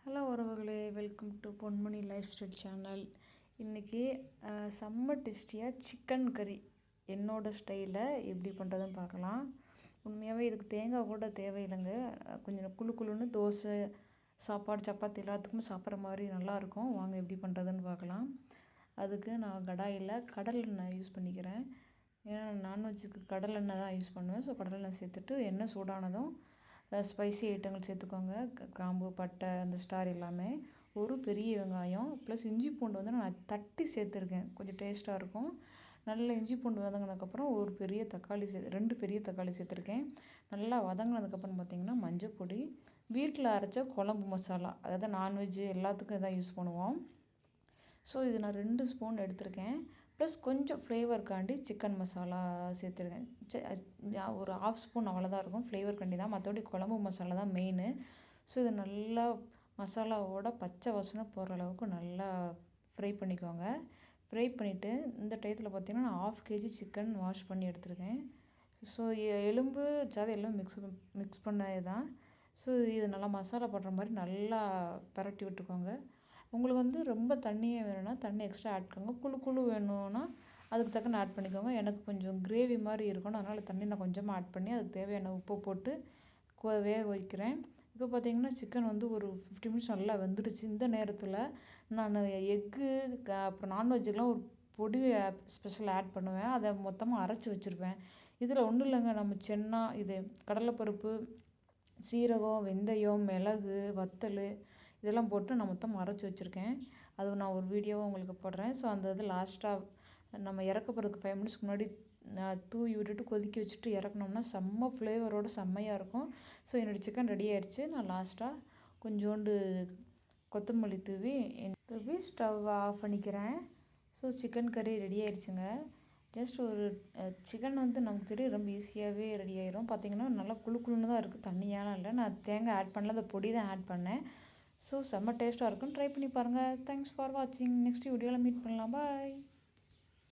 Hello உறவுகளே, welcome to Ponmani life style channel. இன்றைக்கி செம்ம டேஸ்டியாக சிக்கன் கறி என்னோடய ஸ்டைலில் எப்படி பண்ணுறதுன்னு பார்க்கலாம். உண்மையாகவே இதுக்கு தேங்காய் கூட தேவையில்லைங்க. கொஞ்சம் குழுன்னு தோசை, சாப்பாடு, சப்பாத்தி எல்லாத்துக்குமே சாப்பிட்ற மாதிரி நல்லாயிருக்கும். வாங்க எப்படி பண்ணுறதுன்னு பார்க்கலாம். அதுக்கு நான் கடாயில் கடலெண்ணெய் யூஸ் பண்ணிக்கிறேன். ஏன்னா நான்வெஜ்ஜுக்கு கடலெண்ணெய் தான் யூஸ் பண்ணுவேன். ஸோ கடலெண்ணெய் சேர்த்துட்டு எண்ணெய் சூடானதும் ஸ்பைசி ஐட்டங்கள் சேர்த்துக்கோங்க. கிராம்பு, பட்டை, அந்த ஸ்டார் எல்லாமே. ஒரு பெரிய வெங்காயம் ப்ளஸ் இஞ்சி பூண்டு வந்து நான் தட்டி சேர்த்துருக்கேன். கொஞ்சம் டேஸ்ட்டாக இருக்கும். நல்லா இஞ்சி பூண்டு வதங்கினதுக்கப்புறம் ஒரு பெரிய தக்காளி 2 பெரிய தக்காளி சேர்த்துருக்கேன். நல்லா வதங்கினதுக்கப்புறம் பார்த்திங்கன்னா மஞ்சள் பொடி, வீட்டில் அரைச்ச குழம்பு மசாலா, அதாவது நான்வெஜ்ஜு எல்லாத்துக்கும் இதான் யூஸ் பண்ணுவோம். ஸோ இது நான் 2 ஸ்பூன் எடுத்திருக்கேன். ப்ளஸ் கொஞ்சம் ஃப்ளேவருக்காண்டி சிக்கன் மசாலா சேர்த்துருக்கேன். ஒரு 1/2 ஸ்பூன் அவ்வளோதான் இருக்கும். ஃப்ளேவருக்காண்டி தான், மற்றபடி குழம்பு மசாலா தான் மெயினு. ஸோ இது நல்லா மசாலாவோட பச்சை வாசனை போகிற அளவுக்கு நல்லா ஃப்ரை பண்ணிக்கோங்க. ஃப்ரை பண்ணிவிட்டு இந்த டயத்தில் பார்த்திங்கன்னா நான் 1/2 kg சிக்கன் வாஷ் பண்ணி எடுத்திருக்கேன். ஸோ எலும்பு சதை எல்லாம் மிக்ஸ் பண்ணது தான். ஸோ இது நல்லா மசாலா படுற மாதிரி நல்லா பரட்டி விட்டுக்கோங்க. உங்களுக்கு வந்து ரொம்ப தண்ணியாக வேணும்னா தண்ணி எக்ஸ்ட்ரா ஆட் பண்ணுங்க. குழு வேணும்னா அதுக்கு தக்கன ஆட் பண்ணிக்கோங்க. எனக்கு கொஞ்சம் கிரேவி மாதிரி இருக்கணும், அதனால் தண்ணி நான் கொஞ்சமாக ஆட் பண்ணி அதுக்கு தேவையான உப்பு போட்டு வேக வைக்கிறேன். இப்போ பார்த்திங்கன்னா சிக்கன் வந்து ஒரு 50 மினிட்ஸ் நல்லா வெந்துடுச்சு. இந்த நேரத்தில் நான் எக்கு அப்புறம் நான்வெஜ்ஜுக்கெலாம் ஒரு பொடி ஸ்பெஷல் ஆட் பண்ணுவேன். அதை மொத்தமாக அரைச்சி வச்சுருப்பேன். இதில் ஒன்றும் இல்லைங்க, நம்ம சென்னா இது கடலைப்பருப்பு, சீரகம், வெந்தயம், மிளகு, வத்தல் இதெல்லாம் போட்டு நான் மொத்தம் அரைச்சி வச்சுருக்கேன். அது நான் ஒரு வீடியோவாக உங்களுக்கு போடுறேன். ஸோ அந்த இது லாஸ்ட்டாக நம்ம இறக்க போகிறதுக்கு 5 மினிட்ஸ்க்கு முன்னாடி தூவி விட்டுட்டு கொதிக்க வச்சுட்டு இறக்குனோம்னா செம்ம ஃப்ளேவரோடு செம்மையாக இருக்கும். ஸோ என்னோடய சிக்கன் ரெடி ஆயிடுச்சு. நான் லாஸ்ட்டாக கொஞ்சோண்டு கொத்தமல்லி தூவி ஸ்டவ் ஆஃப் பண்ணிக்கிறேன். ஸோ சிக்கன் கறி ரெடி ஆயிடுச்சுங்க. ஜஸ்ட் ஒரு சிக்கன் வந்து நமக்கு தெரியும் ரொம்ப ஈஸியாகவே ரெடி ஆயிரும். பார்த்திங்கன்னா நல்லா குழுன்னு தான் இருக்குது, தண்ணியாலாம் இல்லை. நான் தேங்காய் ஆட் பண்ணல, அந்த பொடி தான் ஆட் பண்ணேன். ஸோ செம்ம டேஸ்ட்டாக இருக்கும். ட்ரை பண்ணி பாருங்கள். தேங்க்ஸ் ஃபார் வாட்சிங். நெக்ஸ்ட் வீடியோவில் மீட் பண்ணலாம். பாய்.